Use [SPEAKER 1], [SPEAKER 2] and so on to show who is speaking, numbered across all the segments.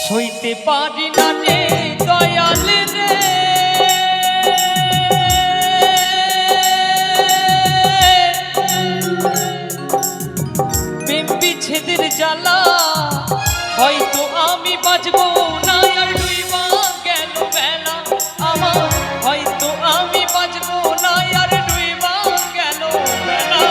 [SPEAKER 1] সইতে পারি না রে দয়াল রে, প্রেম বিচ্ছেদের জ্বালা, হয়তো আমি বাঁচবো না আর ডুইবা গেল বেলা আমার, হয়তো আমি বাঁচবো না আর ডুইবা গেল বেলা।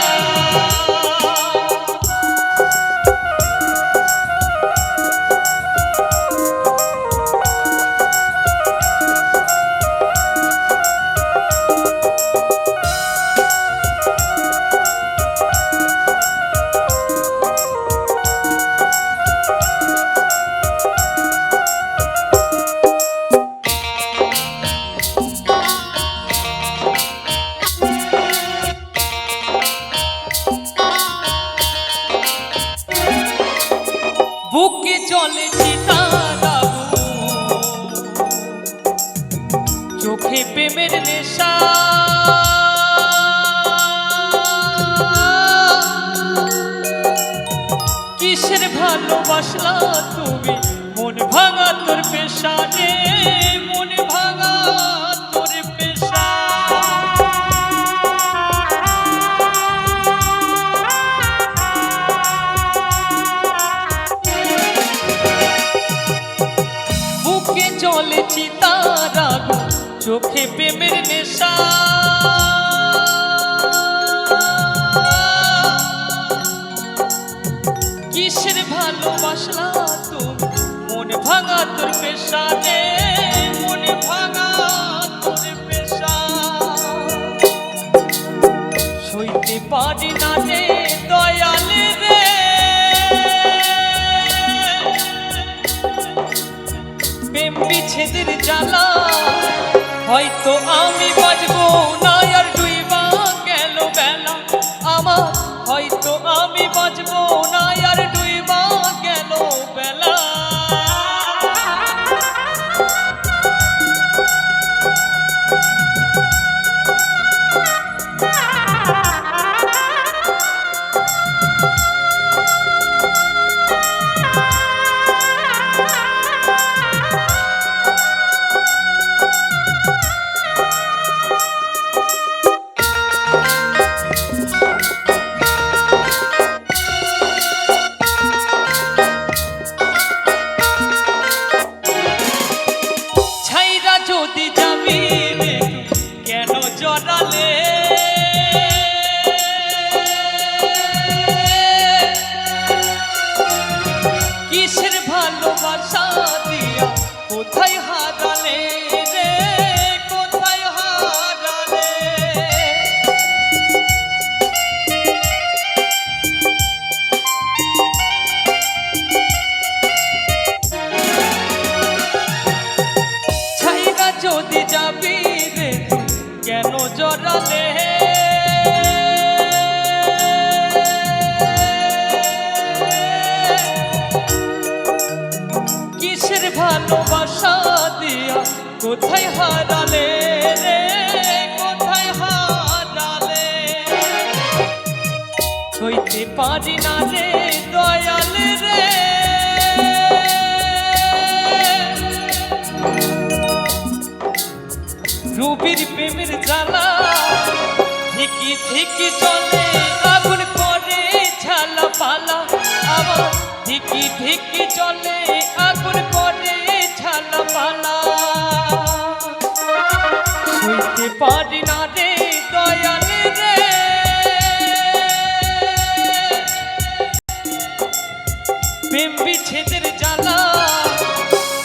[SPEAKER 1] বুকে চলে চিতার আগুন, চোখে প্রেমের নেশা, কিসের ভালোবাসলা তুমি, মন ভাঙা তোর পেশা রে, মন ভাঙা তোর পেশা। বুকে চলে চিতার আগুন, চোখে প্রেমের নেশা, কিসের ভালোবাসলা তুমি, মন ভাঙা তোর পেশা রে, মন ভাঙা তোর পেশা। সইতে পারি না রে দয়াল রে, প্রেম বিচ্ছেদের জ্বালা, হয়তো আমি বাঁচবো না আর ডুইবা গেল বেলা আমার, হয়তো আমি বাঁচবো না আর ডুইবা গেল বেলা। যদি যাবি রে কেন জড়ালে, কিসের ভালোবাসা দিয়া কোথায় হারালে রে, কোথায় হারালে। যদি যাবি রে কেন জড়ালে, কিসের ভালোবাসা দিয়া কোথায় হারালে রে, কোথায় হারালে। সইতে পারি না রে দয়াল রে, রুবির প্রেমের জ্বালা, ঠিকই ঠিকই চলে আগুন করে ঝালা পালা আমার, ঠিকই ঠিকই চলে আগুন করে ঝালা পালা। সইতে পারি না রে দয়াল রে, প্রেম বিচ্ছেদের জ্বালা,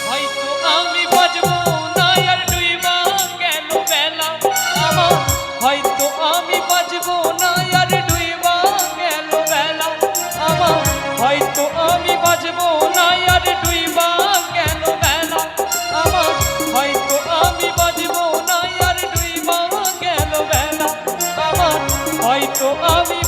[SPEAKER 1] হয়তো আমি বাঁচবো না আর ডুইবা গেল বেলা আমার, হয়তো আমি বাঁচবো না আর ডুইবা গেল বেলা আমার, হয়তো আমি বাঁচবো না আর ডুইবা গেল বেলা আমার, হয়তো আমি বাঁচবো না আর ডুইবা গেল বেলা আমার, হয়তো আমি